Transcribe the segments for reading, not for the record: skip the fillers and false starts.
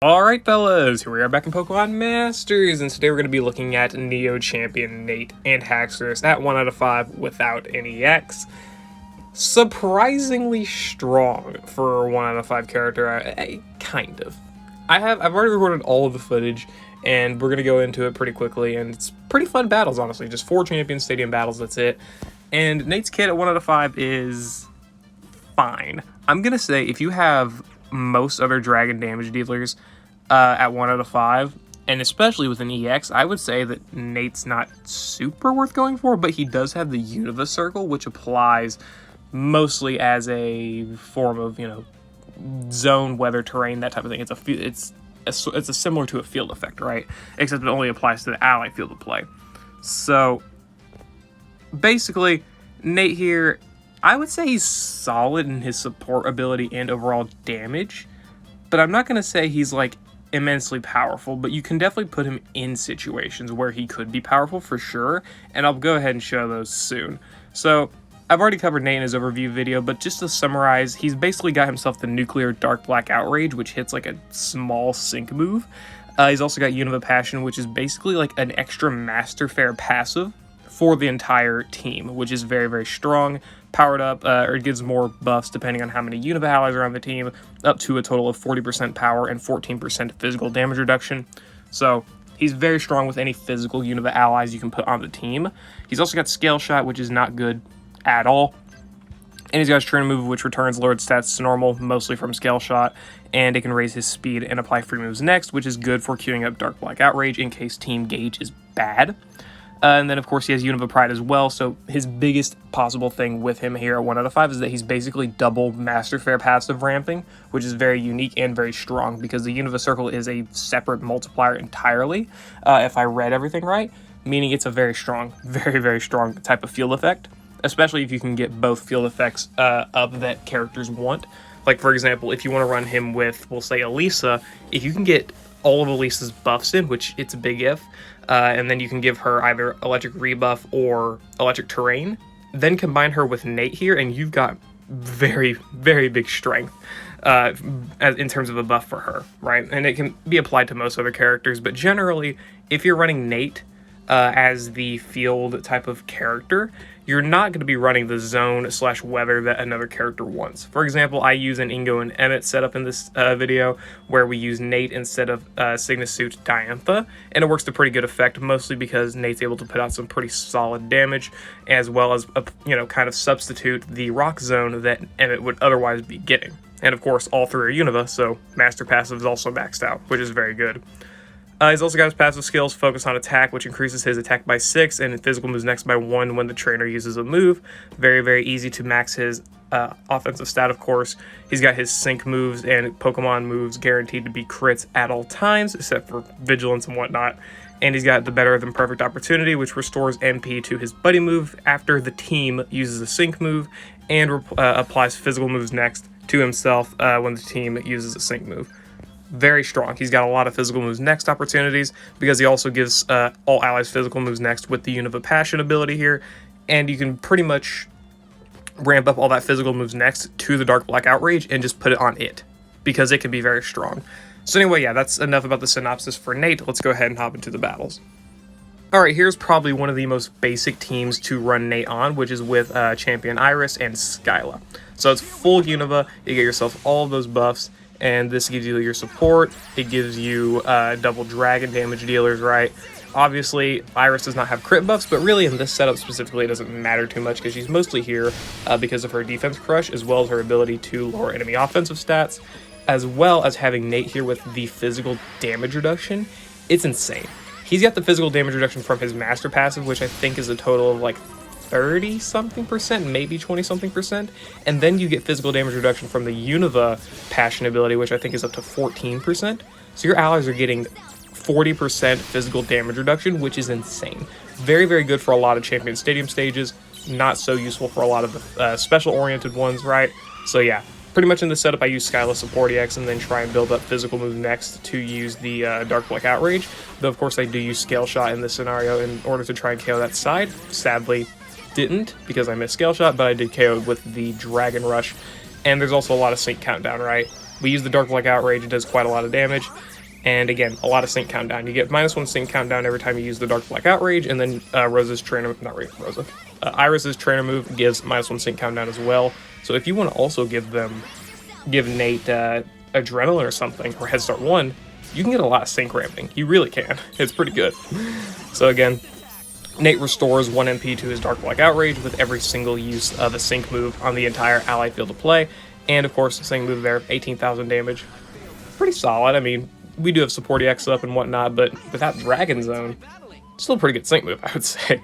Alright fellas, here we are back in Pokemon Masters, and today we're going to be looking at Neo Champion Nate and Haxorus at 1 out of 5 without any X. Surprisingly strong for a 1 out of 5 character, kind of. I've already recorded all of the footage, and we're going to go into it pretty quickly, and it's pretty fun battles, honestly. Just 4 Champion Stadium battles, that's it. And Nate's kit at 1 out of 5 is fine. I'm going to say if you have most other dragon damage dealers at 1 out of 5, and especially with an EX, I would say that Nate's not super worth going for, but he does have the Unova Circle, which applies mostly as a form of, zone, weather, terrain, that type of thing. It's similar to a field effect, right? Except it only applies to the ally field of play. So basically, Nate here, I would say he's solid in his support ability and overall damage, but I'm not going to say he's like immensely powerful, but you can definitely put him in situations where he could be powerful for sure, and I'll go ahead and show those soon. So I've already covered Nate in his overview video, but just to summarize, he's basically got himself the Nuclear Dark Black Outrage, which hits like a small sync move. He's also got Unova Passion, which is basically like an extra Master Fair passive for the entire team, which is very, very strong. Powered up, or it gives more buffs depending on how many Unova allies are on the team, up to a total of 40% power and 14% physical damage reduction. So he's very strong with any physical Unova allies you can put on the team. He's also got Scale Shot, which is not good at all. And he's got his Trainer move, which returns lowered stats to normal, mostly from Scale Shot, and it can raise his speed and apply free moves next, which is good for queuing up Dark Black Outrage in case team gauge is bad. And then, of course, he has Unova Pride as well, so his biggest possible thing with him here at 1 out of 5 is that he's basically double Master Fair passive ramping, which is very unique and very strong, because the Unova Circle is a separate multiplier entirely, if I read everything right, meaning it's a very strong, very, very strong type of field effect, especially if you can get both field effects up that characters want. Like, for example, if you want to run him with, we'll say, Elisa, if you can get all of Elisa's buffs in, which it's a big if, and then you can give her either electric rebuff or electric terrain, then combine her with Nate here, and you've got very, very big strength in terms of a buff for her, right? And it can be applied to most other characters, but generally, if you're running Nate as the field type of character, you're not going to be running the zone/weather that another character wants. For example, I use an Ingo and Emmet setup in this video, where we use Nate instead of Cygnus Suit Diantha, and it works to pretty good effect, mostly because Nate's able to put out some pretty solid damage, as well as, kind of substitute the rock zone that Emmet would otherwise be getting. And of course, all three are Unova, so Master Passive is also maxed out, which is very good. He's also got his passive skills, Focus on Attack, which increases his attack by 6 and physical moves next by 1 when the trainer uses a move. Very, very easy to max his offensive stat, of course. He's got his sync moves and Pokemon moves guaranteed to be crits at all times, except for Vigilance and whatnot. And he's got the Better Than Perfect Opportunity, which restores MP to his buddy move after the team uses a sync move, and applies physical moves next to himself when the team uses a sync move. Very strong. He's got a lot of physical moves next opportunities, because he also gives all allies physical moves next with the Unova Passion ability here, and you can pretty much ramp up all that physical moves next to the Dark Black Outrage and just put it on it, because it can be very strong. So anyway, yeah, that's enough about the synopsis for Nate. Let's go ahead and hop into the battles. Alright, here's probably one of the most basic teams to run Nate on, which is with Champion Iris and Skyla. So it's full Unova, you get yourself all of those buffs, and this gives you your support, it gives you double dragon damage dealers, right? Obviously, Iris does not have crit buffs, but really in this setup specifically, it doesn't matter too much, because she's mostly here because of her defense crush, as well as her ability to lower enemy offensive stats, as well as having Nate here with the physical damage reduction. It's insane. He's got the physical damage reduction from his Master Passive, which I think is a total of like 30-something%, maybe 20-something%, and then you get physical damage reduction from the Unova Passion ability, which I think is up to 14%. So your allies are getting 40% physical damage reduction, which is insane. Very, very good for a lot of Champion Stadium stages, not so useful for a lot of the special-oriented ones, right? So yeah, pretty much in the setup I use Skyla Support EX and then try and build up physical moves next to use the Dark Black Outrage, though of course I do use Scale Shot in this scenario in order to try and KO that side. Sadly, didn't, because I missed Scale Shot, but I did KO with the Dragon Rush, and there's also a lot of Sync Countdown, right? We use the Dark Black Outrage, it does quite a lot of damage. And again, a lot of sync countdown. You get -1 sync countdown every time you use the Dark Black Outrage, and then Iris's trainer move gives -1 sync countdown as well. So if you want to also give Nate Adrenaline or something, or Head Start 1, you can get a lot of sync ramping. You really can. It's pretty good. So again, Nate restores 1 MP to his Dark Black Outrage with every single use of a sync move on the entire ally field of play. And of course, the sync move there, 18,000 damage. Pretty solid. I mean, we do have support EX up and whatnot, but without Dragon Zone, still a pretty good sync move, I would say.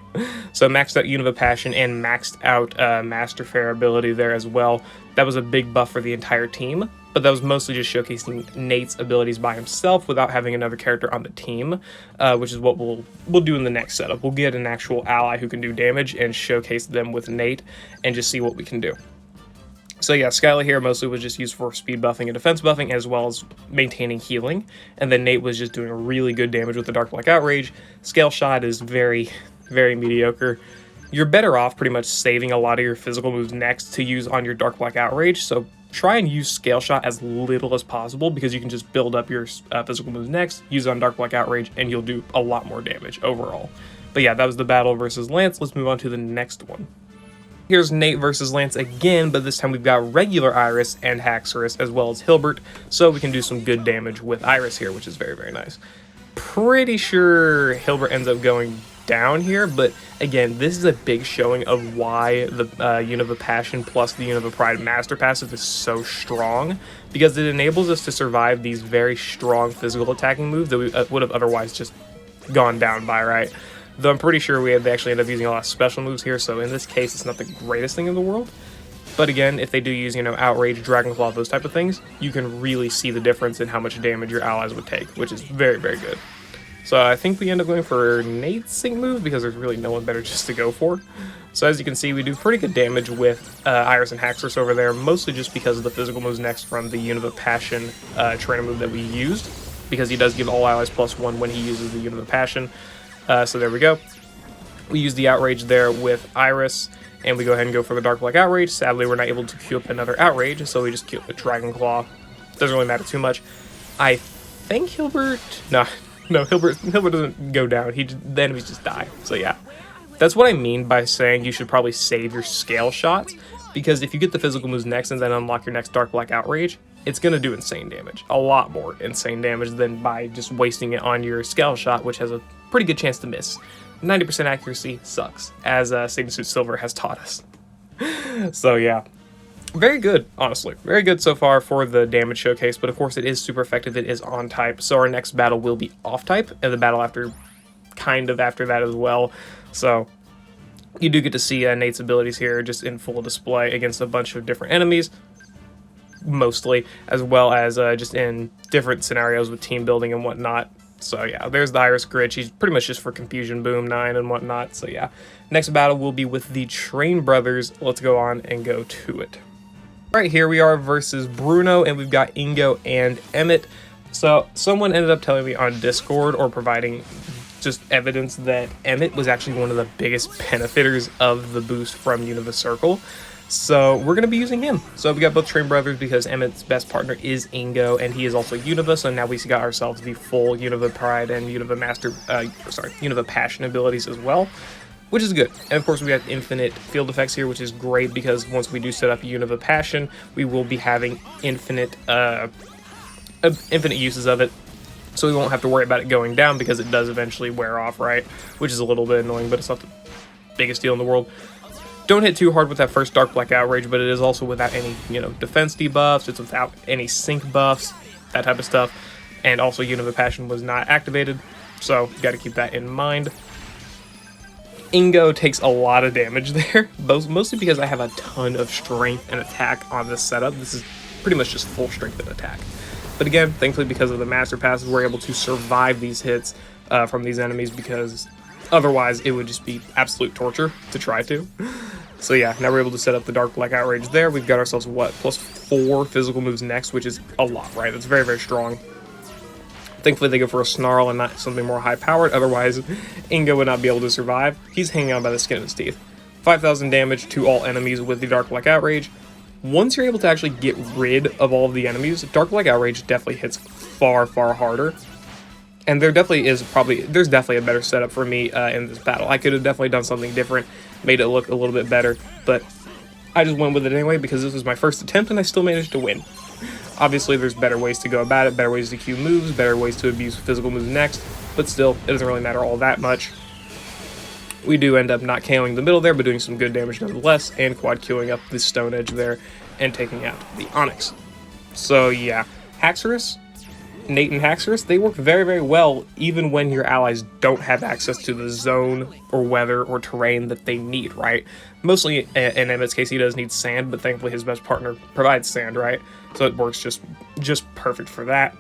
So maxed out Unova Passion and maxed out Master Fair ability there as well. That was a big buff for the entire team, but that was mostly just showcasing Nate's abilities by himself without having another character on the team, which is what we'll do in the next setup. We'll get an actual ally who can do damage and showcase them with Nate and just see what we can do. So yeah, Skyla here mostly was just used for speed buffing and defense buffing, as well as maintaining healing. And then Nate was just doing really good damage with the Dark Black Outrage. Scale Shot is very, very mediocre. You're better off pretty much saving a lot of your physical moves next to use on your Dark Black Outrage. So try and use Scale Shot as little as possible, because you can just build up your physical moves next, use on Dark Black Outrage, and you'll do a lot more damage overall. But yeah, that was the battle versus Lance. Let's move on to the next one. Here's Nate versus Lance again, but this time we've got regular Iris and Haxorus as well as Hilbert, so we can do some good damage with Iris here, which is very, very nice. Pretty sure Hilbert ends up going down here, but again, this is a big showing of why the Unova Passion plus the Unova Pride Master Passive is so strong, because it enables us to survive these very strong physical attacking moves that we would have otherwise just gone down by, right? Though I'm pretty sure they actually end up using a lot of special moves here, so in this case, it's not the greatest thing in the world. But again, if they do use, Outrage, Dragon Claw, those type of things, you can really see the difference in how much damage your allies would take, which is very, very good. So I think we end up going for Nate's sync move, because there's really no one better just to go for. So as you can see, we do pretty good damage with Iris and Haxorus over there, mostly just because of the physical moves next from the Unova Passion trainer move that we used, because he does give all allies +1 when he uses the Unova Passion. So there we go. We use the Outrage there with Iris, and we go ahead and go for the Dark Black Outrage. Sadly, we're not able to queue up another Outrage, so we just queue up a Dragon Claw. Doesn't really matter too much. I think Hilbert... No, Hilbert doesn't go down. The enemies just die. So yeah. That's what I mean by saying you should probably save your Scale Shots, because if you get the physical moves next and then unlock your next Dark Black Outrage, it's going to do insane damage. A lot more insane damage than by just wasting it on your Scale Shot, which has a pretty good chance to miss. 90% accuracy sucks, as Sigma Suit Silver has taught us. So yeah, very good, honestly. Very good so far for the damage showcase, but of course it is super effective. It is on type, so our next battle will be off type, and the battle after that as well. So you do get to see Nate's abilities here just in full display against a bunch of different enemies, mostly, as well as just in different scenarios with team building and whatnot. So yeah, there's the Iris Grid. She's pretty much just for Confusion Boom 9 and whatnot. So yeah, next battle will be with the Train Brothers. Let's go on and go to it. Right, here we are versus Bruno, and we've got Ingo and Emmet. So someone ended up telling me on Discord, or providing just evidence, that Emmet was actually one of the biggest benefiters of the boost from Unova Circle. So we're going to be using him. So we got both Train Brothers because Emmet's best partner is Ingo, and he is also Unova, so now we got ourselves the full Unova Pride and Unova Passion abilities as well, which is good. And of course we got infinite field effects here, which is great, because once we do set up Unova Passion, we will be having infinite uses of it. So we won't have to worry about it going down, because it does eventually wear off, right? Which is a little bit annoying, but it's not the biggest deal in the world. Don't hit too hard with that first Dark Black Outrage, but it is also without any, defense debuffs. It's without any sync buffs, that type of stuff. And also Unova Passion was not activated, so you got to keep that in mind. Ingo takes a lot of damage there, mostly because I have a ton of strength and attack on this setup. This is pretty much just full strength and attack. But again, thankfully, because of the Master Passive, we're able to survive these hits from these enemies, because otherwise it would just be absolute torture to try to. So yeah, now we're able to set up the Dark Black Outrage there. We've got ourselves, what, +4 physical moves next, which is a lot, right? That's very, very strong. Thankfully, they go for a Snarl and not something more high-powered. Otherwise, Ingo would not be able to survive. He's hanging on by the skin of his teeth. 5,000 damage to all enemies with the Dark Black Outrage. Once you're able to actually get rid of all of the enemies, Dark Black Outrage definitely hits far, far harder. And there's definitely a better setup for me in this battle. I could have definitely done something different, made it look a little bit better, but I just went with it anyway because this was my first attempt and I still managed to win. Obviously, there's better ways to go about it, better ways to queue moves, better ways to abuse physical moves next, but still, it doesn't really matter all that much. We do end up not KOing the middle there, but doing some good damage nonetheless, and quad queuing up the Stone Edge there, and taking out the Onyx. So yeah, Haxorus, Nate and Haxorus, they work very, very well even when your allies don't have access to the zone or weather or terrain that they need, right? Mostly in Emmet's case, he does need sand, but thankfully his best partner provides sand, right? So it works just perfect for that.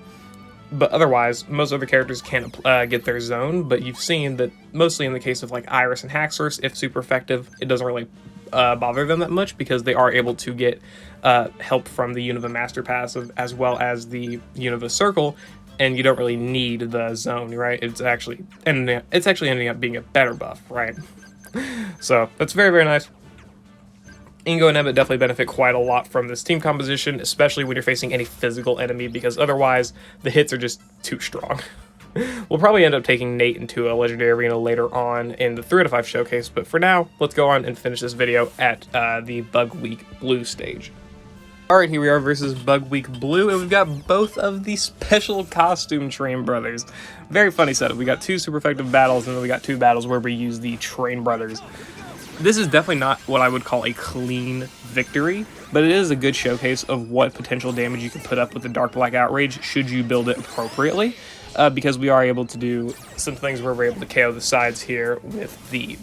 But otherwise, most other characters can't get their zone, but you've seen that mostly in the case of like Iris and Haxorus, if super effective, it doesn't really bother them that much because they are able to get help from the Unova Master passive as well as the Unova Circle, and you don't really need the zone, right? It's actually ending up being a better buff, right? So that's very, very nice. Ingo and Emmet definitely benefit quite a lot from this team composition, especially when you're facing any physical enemy, because otherwise the hits are just too strong. We'll probably end up taking Nate into a Legendary Arena later on in the 3 out of 5 showcase, but for now, let's go on and finish this video at the Bug Week Blue stage. Alright, here we are versus Bug Week Blue, and we've got both of the special costume Train Brothers. Very funny setup. We got 2 super effective battles, and then we got 2 battles where we use the Train Brothers. This is definitely not what I would call a clean victory, but it is a good showcase of what potential damage you can put up with the Dark Black Outrage should you build it appropriately, because we are able to do some things where we're able to KO the sides here with the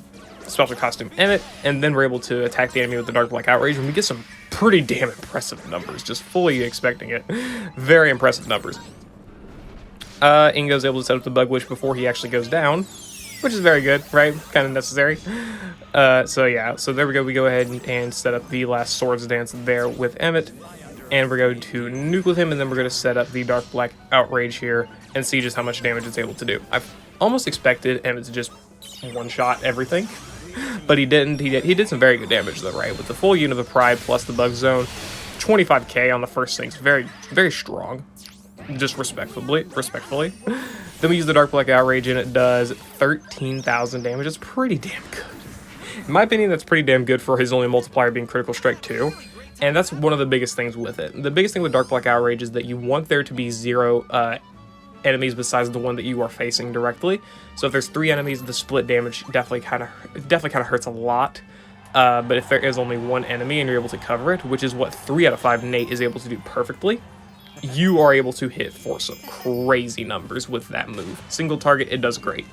special costume Emmet, and then we're able to attack the enemy with the Dark Black Outrage, and we get some pretty damn impressive numbers, just fully expecting it. Very impressive numbers. Ingo's able to set up the Bug Witch before he actually goes down, which is very good, right? Kind of necessary. So yeah, so there we go. We go ahead and set up the last Swords Dance there with Emmet, and we're going to nuke with him, and then we're going to set up the Dark Black Outrage here and see just how much damage it's able to do. I've almost expected Emmet to just one-shot everything, but he didn't. He did some very good damage though, right? With the full unit of Pride plus the Bug Zone, 25k on the first thing's very, very strong. Just respectfully. Then we use the Dark Black Outrage, and it does 13,000 damage. It's pretty damn good. In my opinion, that's pretty damn good for his only multiplier being Critical Strike 2. And that's one of the biggest things with it. The biggest thing with Dark Black Outrage is that you want there to be 0 enemies besides the one that you are facing directly. So if there's 3 enemies, the split damage definitely kind of hurts a lot. But if there is only 1 enemy and you're able to cover it, which is what 3 out of 5 Nate is able to do perfectly, you are able to hit for some crazy numbers with that move. Single target, it does great.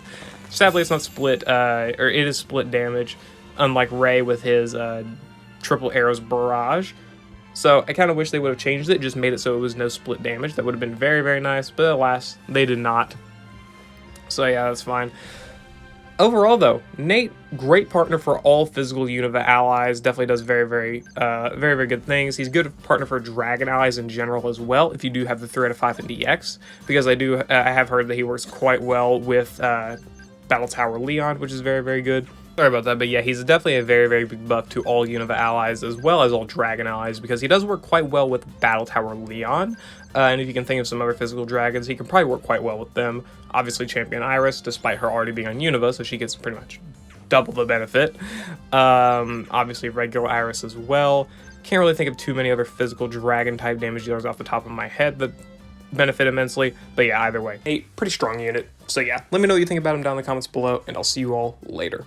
Sadly, it's not split, or it is split damage, unlike Ray with his Triple Arrows Barrage. So I kind of wish they would have changed it, just made it so it was no split damage. That would have been very, very nice, but alas, they did not. So yeah, that's fine. Overall, though, Nate, great partner for all physical Unova allies. Definitely does very, very good things. He's a good partner for Dragon allies in general as well, if you do have the 3 out of 5 in DX, because I have heard that he works quite well with Battle Tower Leon, which is very, very good. Sorry about that, but yeah, he's definitely a very, very big buff to all Unova allies as well as all Dragon allies, because he does work quite well with Battle Tower Leon. And if you can think of some other physical dragons, he can probably work quite well with them. Obviously, Champion Iris, despite her already being on Unova, so she gets pretty much double the benefit. Obviously, regular Iris as well. Can't really think of too many other physical dragon-type damage dealers off the top of my head that benefit immensely. But yeah, either way, a pretty strong unit. So yeah, let me know what you think about him down in the comments below, and I'll see you all later.